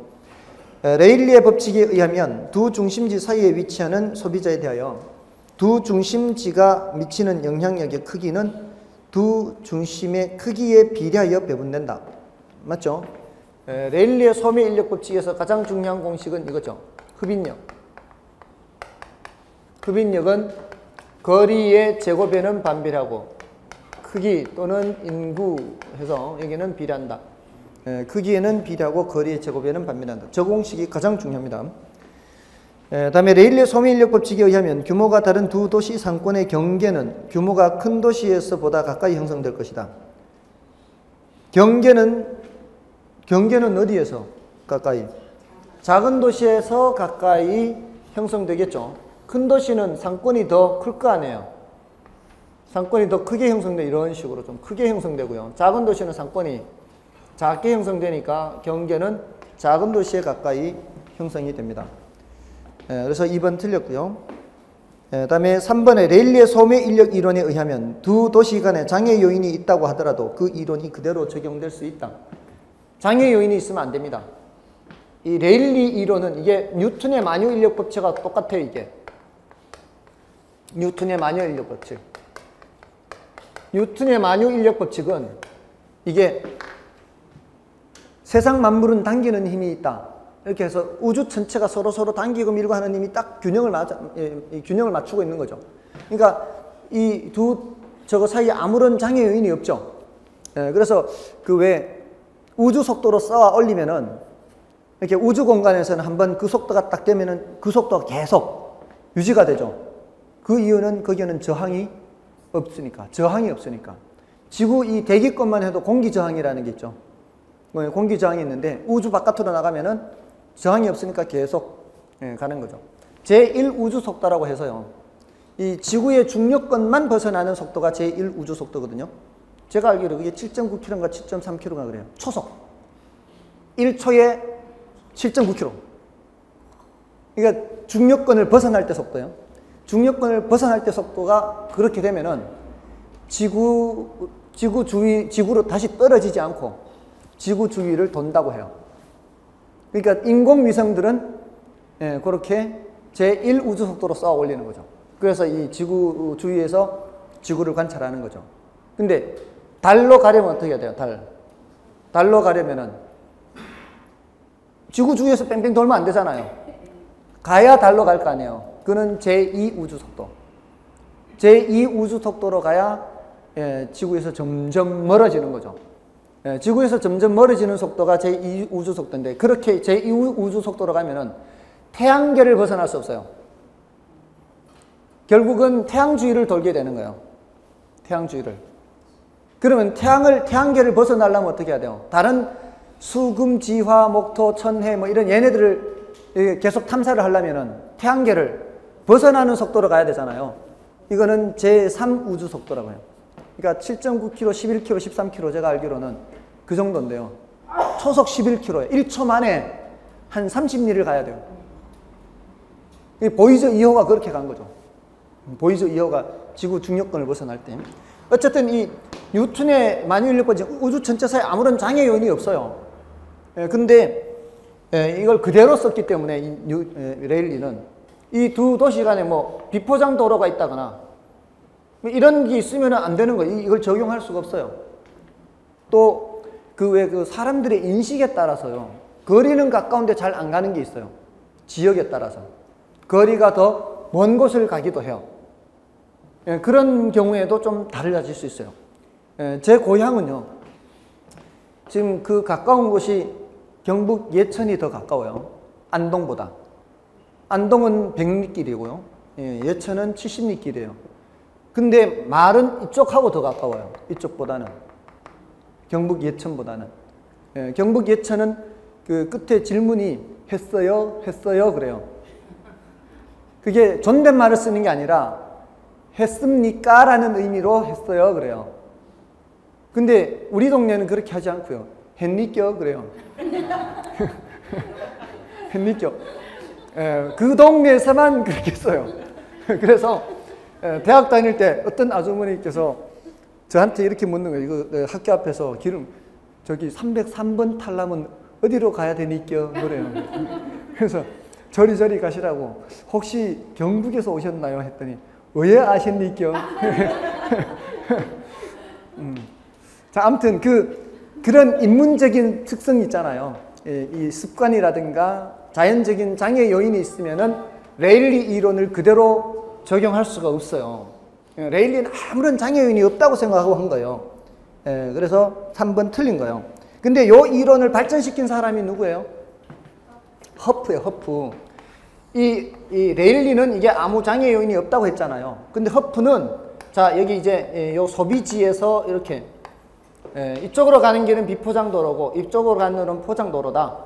레일리의 법칙에 의하면 두 중심지 사이에 위치하는 소비자에 대하여 두 중심지가 미치는 영향력의 크기는 두 중심의 크기에 비례하여 배분된다. 맞죠? 레일리의 소매 인력 법칙에서 가장 중요한 공식은 이거죠. 흡인력. 흡인력은 거리의 제곱에는 반비례하고 크기 또는 인구 해서 여기는 비례한다. 크기에는 비례하고 거리의 제곱에는 반비례한다. 저 공식이 가장 중요합니다. 다음에 레일리의 소매 인력 법칙에 의하면 규모가 다른 두 도시 상권의 경계는 규모가 큰 도시에서 보다 가까이 형성될 것이다. 경계는 어디에서 가까이? 작은 도시에서 가까이 형성되겠죠. 큰 도시는 상권이 더 클 거 아니에요. 상권이 더 크게 형성돼. 이런 식으로 좀 크게 형성되고요. 작은 도시는 상권이 작게 형성되니까 경계는 작은 도시에 가까이 형성이 됩니다. 그래서 2번 틀렸고요. 다음에 3번에 레일리의 소매 인력 이론에 의하면 두 도시 간에 장애 요인이 있다고 하더라도 그 이론이 그대로 적용될 수 있다. 장애 요인이 있으면 안 됩니다. 이 레일리 이론은 이게 뉴턴의 만유 인력 법칙과 똑같아요. 이게 뉴턴의 만유 인력 법칙. 뉴턴의 만유 인력 법칙은 이게 세상 만물은 당기는 힘이 있다. 이렇게 해서 우주 전체가 서로 당기고 밀고 하는 힘이 딱 균형을 맞추고 있는 거죠. 그러니까 이 저거 사이에 아무런 장애 요인이 없죠. 그래서 그 왜 우주 속도로 쌓아 올리면은 이렇게 우주 공간에서는 한번 그 속도가 딱 되면은 그 속도가 계속 유지가 되죠. 그 이유는 거기에는 저항이 없으니까. 지구 이 대기권만 해도 공기 저항이라는 게 있죠. 공기 저항이 있는데 우주 바깥으로 나가면은 저항이 없으니까 계속 가는 거죠. 제1우주 속도라고 해서요. 이 지구의 중력권만 벗어나는 속도가 제1우주 속도거든요. 제가 알기로 그게 7.9km인가 7.3km가 그래요. 초속. 1초에 7.9km. 그러니까 중력권을 벗어날 때 속도요. 중력권을 벗어날 때 속도가 그렇게 되면은 지구로 다시 떨어지지 않고 지구 주위를 돈다고 해요. 그러니까 인공위성들은 그렇게 제1우주 속도로 쏘아 올리는 거죠. 그래서 이 지구 주위에서 지구를 관찰하는 거죠. 근데 달로 가려면 어떻게 해야 돼요? 달로 가려면은 지구 주위에서 뺑뺑 돌면 안 되잖아요. 가야 달로 갈 거 아니에요. 그는 제2우주 속도. 제2우주 속도로 가야 지구에서 점점 멀어지는 거죠. 지구에서 점점 멀어지는 속도가 제2우주 속도인데 그렇게 제2우주 속도로 가면은 태양계를 벗어날 수 없어요. 결국은 태양 주위를 돌게 되는 거예요. 태양 주위를. 그러면 태양계를 벗어나려면 어떻게 해야 돼요? 다른 수금, 지화, 목토, 천해 뭐 이런 얘네들을 계속 탐사를 하려면은 태양계를 벗어나는 속도로 가야 되잖아요. 이거는 제3우주 속도라고 해요. 그러니까 7.9km, 11km, 13km 제가 알기로는 그 정도인데요. 초속 11km에 1초 만에 한 30리를 가야 돼요. 보이저 2호가 그렇게 간 거죠. 보이저 2호가 지구 중력권을 벗어날 때. 어쨌든 이 뉴턴의 만유인력법 우주 전체사에 아무런 장애 요인이 없어요. 근데 이걸 그대로 썼기 때문에 레일리는 이 두 도시 간에 뭐 비포장 도로가 있다거나 이런 게 있으면 안 되는 거예요. 이걸 적용할 수가 없어요. 또 그 사람들의 인식에 따라서요. 거리는 가까운데 잘 안 가는 게 있어요. 지역에 따라서. 거리가 더 먼 곳을 가기도 해요. 그런 경우에도 좀 달라질 수 있어요. 제 고향은요. 지금 그 가까운 곳이 경북 예천이 더 가까워요. 안동보다. 안동은 100리길이고요. 예천은 70리길이에요. 근데 말은 이쪽하고 더 가까워요. 이쪽보다는. 경북 예천보다는. 경북 예천은 그 끝에 질문이 했어요? 그래요. 그게 존댓말을 쓰는 게 아니라 했습니까? 라는 의미로 했어요. 그래요. 근데 우리 동네는 그렇게 하지 않고요. 했니껴? 그래요. 했니껴? 그 동네에서만 그렇게 써요. 그래서 대학 다닐 때 어떤 아주머니께서 저한테 이렇게 묻는 거예요. 이거 학교 앞에서 저기 303번 타려면 어디로 가야 되니껴? 그래요. 그래서 저리저리 가시라고. 혹시 경북에서 오셨나요? 했더니 왜 아십니까? 자, 아무튼 그런 인문적인 특성이 있잖아요. 이 습관이라든가 자연적인 장애 요인이 있으면은 레일리 이론을 그대로 적용할 수가 없어요. 레일리는 아무런 장애 요인이 없다고 생각하고 한 거예요. 그래서 3번 틀린 거예요. 근데 요 이론을 발전시킨 사람이 누구예요? 허프예요, 허프. 이 레일리는 이게 아무 장애 요인이 없다고 했잖아요. 근데 허프는 자, 여기 이제 요 소비지에서 이렇게 이쪽으로 가는 길은 비포장도로고 이쪽으로 가는 길은 포장도로다.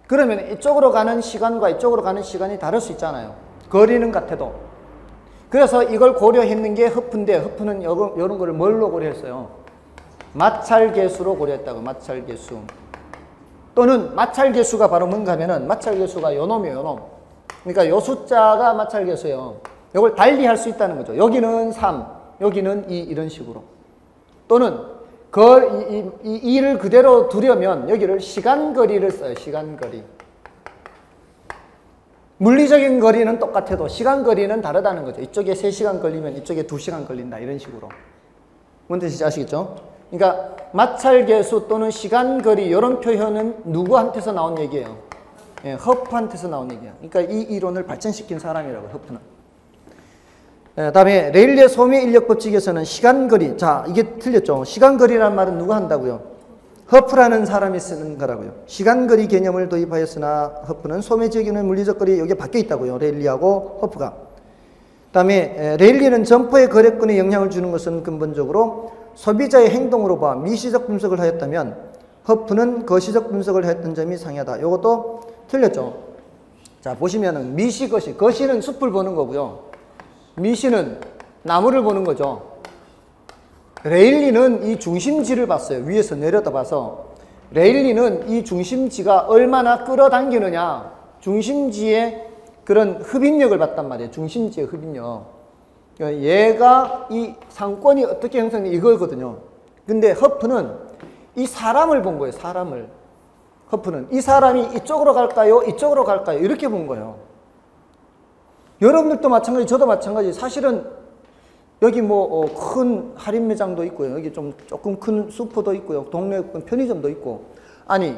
그러면 이쪽으로 가는 시간과 이쪽으로 가는 시간이 다를 수 있잖아요. 거리는 같아도. 그래서 이걸 고려했는 게 허프인데 허프는 이런 거를 뭘로 고려했어요? 마찰계수로 고려했다고. 마찰계수. 또는 마찰계수가 바로 뭔가 하면은 마찰계수가 요놈이에요. 요놈. 그러니까 요 숫자가 마찰계수예요. 이걸 달리 할 수 있다는 거죠. 여기는 3, 여기는 2 이런 식으로. 또는 이 2를 그대로 두려면 여기를 시간거리를 써요. 시간거리. 물리적인 거리는 똑같아도 시간거리는 다르다는 거죠. 이쪽에 3시간 걸리면 이쪽에 2시간 걸린다. 이런 식으로. 뭔 뜻인지 아시겠죠? 그러니까 마찰계수 또는 시간거리 이런 표현은 누구한테서 나온 얘기예요? 허프한테서 나온 얘기야. 그러니까 이 이론을 발전시킨 사람이라고, 허프는. 다음에 레일리의 소묘 인력 법칙에서는 시간거리. 자, 이게 틀렸죠. 시간거리라는 말은 누가 한다고요? 허프라는 사람이 쓰는 거라고요. 시간거리 개념을 도입하였으나 허프는 소매적인 물리적 거리 여기에 바뀌어 있다고요. 레일리하고 허프가. 그 다음에 레일리는 점퍼의 거래권에 영향을 주는 것은 근본적으로 소비자의 행동으로 봐 미시적 분석을 하였다면 허프는 거시적 분석을 했던 점이 상이하다. 이것도 틀렸죠. 자, 보시면은 미시, 거시. 거시는 숲을 보는 거고요. 미시는 나무를 보는 거죠. 레일리는 이 중심지를 봤어요. 위에서 내려다 봐서. 레일리는 이 중심지가 얼마나 끌어당기느냐. 중심지의 그런 흡인력을 봤단 말이에요. 중심지의 흡인력. 얘가 이 상권이 어떻게 형성돼 이거거든요. 근데 허프는 이 사람을 본 거예요. 사람을. 허프는 이 사람이 이쪽으로 갈까요? 이쪽으로 갈까요? 이렇게 본 거예요. 여러분들도 마찬가지, 저도 마찬가지. 사실은 여기 뭐 큰 할인 매장도 있고요. 여기 조금 큰 슈퍼도 있고요. 동네 편의점도 있고. 아니,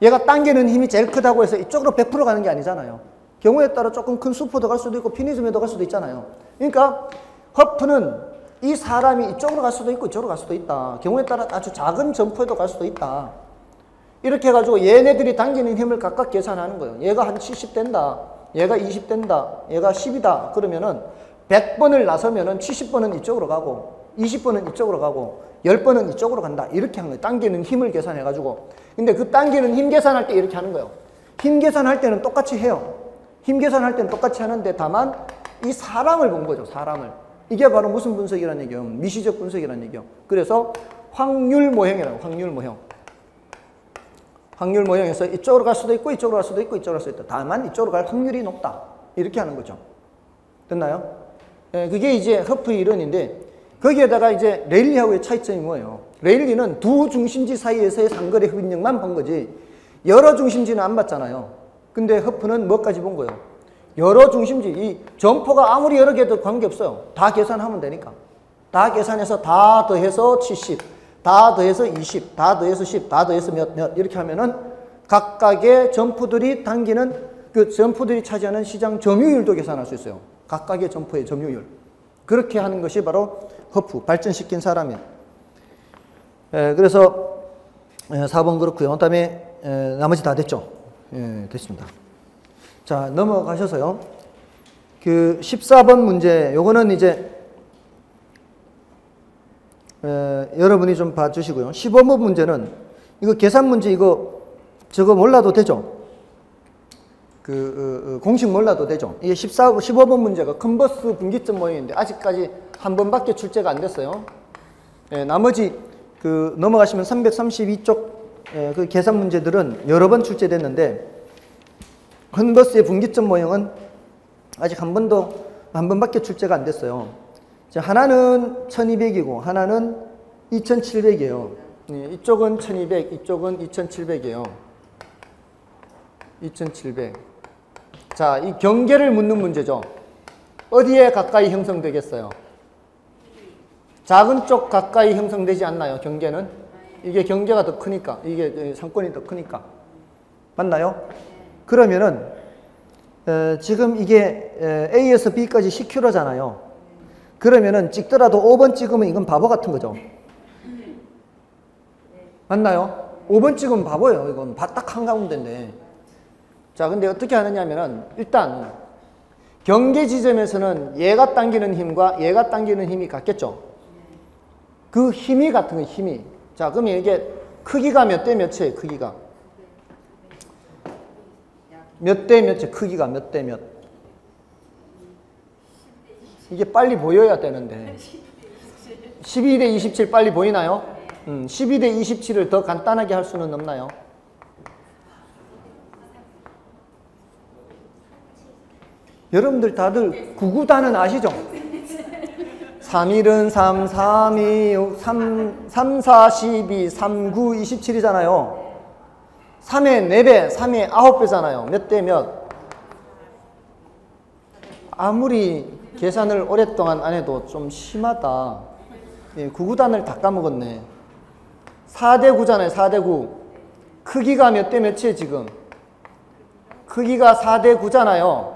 얘가 당기는 힘이 제일 크다고 해서 이쪽으로 100% 가는 게 아니잖아요. 경우에 따라 조금 큰 슈퍼도 갈 수도 있고 편의점에도 갈 수도 있잖아요. 그러니까 허프는 이 사람이 이쪽으로 갈 수도 있고 이쪽으로 갈 수도 있다. 경우에 따라 아주 작은 점포에도 갈 수도 있다. 이렇게 해가지고 얘네들이 당기는 힘을 각각 계산하는 거예요. 얘가 한 70 된다. 얘가 20 된다. 얘가 10이다. 그러면은 100번을 나서면은 70번은 이쪽으로 가고 20번은 이쪽으로 가고 10번은 이쪽으로 간다. 이렇게 하는 거예요. 당기는 힘을 계산해가지고. 근데 그 당기는 힘 계산할 때 이렇게 하는 거예요. 힘 계산할 때는 똑같이 해요. 힘 계산할 때는 똑같이 하는데 다만 이 사람을 본 거죠. 사람을. 이게 바로 무슨 분석이라는 얘기예요? 미시적 분석이라는 얘기예요. 그래서 확률 모형이라고. 확률 모형. 확률 모형에서 이쪽으로 갈 수도 있고 이쪽으로 갈 수도 있고 이쪽으로 갈 수도 있다. 다만 이쪽으로 갈 확률이 높다. 이렇게 하는 거죠. 됐나요? 예, 그게 이제 허프의 이론인데 거기에다가 이제 레일리하고의 차이점이 뭐예요? 레일리는 두 중심지 사이에서의 상거래 흡인력만 본 거지 여러 중심지는 안 봤잖아요. 근데 허프는 뭐까지 본 거예요? 여러 중심지, 이 점포가 아무리 여러 개도 관계없어요. 다 계산하면 되니까. 다 계산해서 다 더해서 70, 다 더해서 20, 다 더해서 10, 다 더해서 몇 이렇게 하면은 각각의 점포들이 당기는 그 점포들이 차지하는 시장 점유율도 계산할 수 있어요. 각각의 점포의 점유율. 그렇게 하는 것이 바로 허프, 발전시킨 사람이에요. 그래서 4번 그렇고요. 그 다음에 나머지 다 됐죠? 예, 됐습니다. 자, 넘어가셔서요. 그 14번 문제, 요거는 이제 여러분이 좀 봐주시고요. 15번 문제는 이거 계산 문제 이거 저거 몰라도 되죠? 공식 몰라도 되죠? 이게 15번 문제가 컨버스 분기점 모형인데 아직까지 한 번밖에 출제가 안 됐어요. 예, 나머지 넘어가시면 332쪽 그 계산 문제들은 여러 번 출제됐는데 컨버스의 분기점 모형은 아직 한 번밖에 출제가 안 됐어요. 하나는 1200이고 하나는 2700이에요. 이쪽은 1200, 이쪽은 2700이에요. 2700. 자, 이 경계를 묻는 문제죠. 어디에 가까이 형성되겠어요? 작은 쪽 가까이 형성되지 않나요? 경계는? 이게 경계가 더 크니까. 이게 상권이 더 크니까. 맞나요? 그러면은 지금 이게 A에서 B까지 10km잖아요. 그러면은 찍더라도 5번 찍으면 이건 바보 같은 거죠. 맞나요? 5번 찍으면 바보예요. 이건 딱 한가운데인데. 자, 근데 어떻게 하느냐 하면은 일단 경계 지점에서는 얘가 당기는 힘과 얘가 당기는 힘이 같겠죠. 그 힘이 같은 거예요. 힘이. 자, 그러면 이게 크기가 몇 대 몇이에요? 크기가 몇 대 몇이에요? 크기가 몇 대 몇? 이게 빨리 보여야 되는데 12대 27 빨리 보이나요? 12대 27을 더 간단하게 할 수는 없나요? 여러분들 다들 9구단은 아시죠? 3일은 3, 3, 2, 6, 3, 4, 12, 3, 9, 27이잖아요. 3의 4배, 3의 9배잖아요. 몇 대 몇? 아무리 계산을 오랫동안 안 해도 좀 심하다. 예, 9구단을 다 까먹었네. 4대 9잖아요. 4대 9. 크기가 몇 대 몇이에요 지금? 크기가 4대 9잖아요.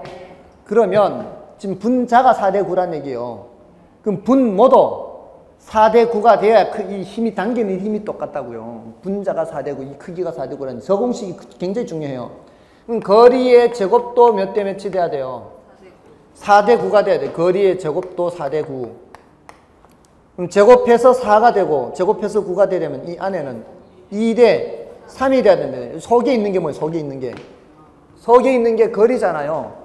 그러면 지금 분자가 4대 9란 얘기예요. 그럼 분모도 4대 9가 돼야 이 힘이 당기는 힘이 똑같다고요. 분자가 4대 9, 이 크기가 4대 9라는 저 공식이 굉장히 중요해요. 그럼 거리의 제곱도 몇 대 몇이 돼야 돼요? 4대 9가 돼야 돼요. 거리의 제곱도 4대 9. 그럼 제곱해서 4가 되고 제곱해서 9가 되려면 이 안에는 2대 3이 돼야 된다. 속에 있는 게 뭐예요? 속에 있는 게. 속에 있는 게 거리잖아요.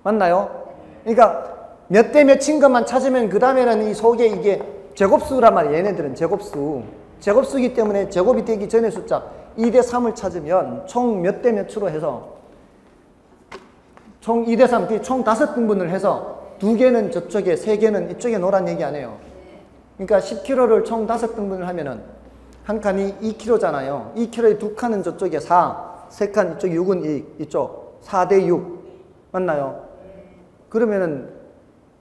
맞나요? 그러니까 몇 대 몇인 것만 찾으면 그 다음에는 이 속에 이게 제곱수란 말이에요. 얘네들은 제곱수. 제곱수이기 때문에 제곱이 되기 전에 숫자 2대 3을 찾으면 총 몇 대 몇으로 해서 총 2대 3, 총 5등분을 해서 2개는 저쪽에 3개는 이쪽에 놓으란 얘기 아니에요. 그러니까 10kg를 총 5등분을 하면은 한 칸이 2kg잖아요. 2kg에 2칸은 저쪽에 4, 3칸 이쪽 6은 이쪽 4대 6 맞나요? 그러면은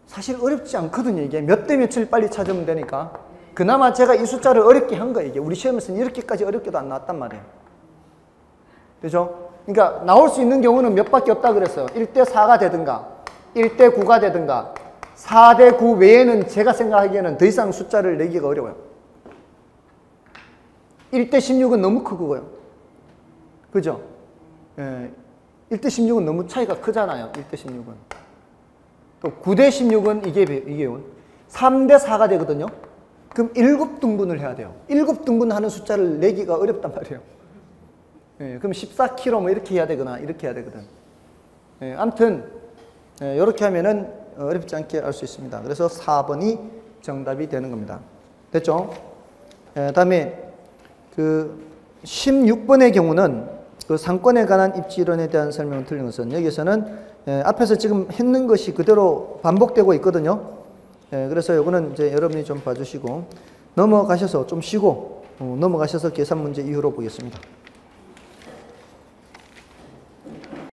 사실 어렵지 않거든요. 이게 몇 대 몇을 빨리 찾으면 되니까. 그나마 제가 이 숫자를 어렵게 한 거예요. 이게 우리 시험에서는 이렇게까지 어렵게도 안 나왔단 말이에요. 그죠? 그러니까 나올 수 있는 경우는 몇 밖에 없다 그랬어요. 1대 4가 되든가 1대 9가 되든가 4대 9 외에는 제가 생각하기에는 더 이상 숫자를 내기가 어려워요. 1대 16은 너무 크고요. 그죠? 예, 1대 16은 너무 차이가 크잖아요. 1대 16은. 또 9대 16은 이게 3대 4가 되거든요. 그럼 7등분을 해야 돼요. 7등분 하는 숫자를 내기가 어렵단 말이에요. 예, 그럼 14kg 뭐 이렇게 해야 되거나 이렇게 해야 되거든. 예, 아무튼 이렇게 하면은 어렵지 않게 알 수 있습니다. 그래서 4번이 정답이 되는 겁니다. 됐죠? 다음에 그 16번의 경우는 그 상권에 관한 입지론에 대한 설명을 드린 것은 여기서는 앞에서 지금 했는 것이 그대로 반복되고 있거든요. 그래서 이거는 이제 여러분이 좀 봐주시고 넘어가셔서 좀 쉬고 넘어가셔서 계산 문제 이후로 보겠습니다.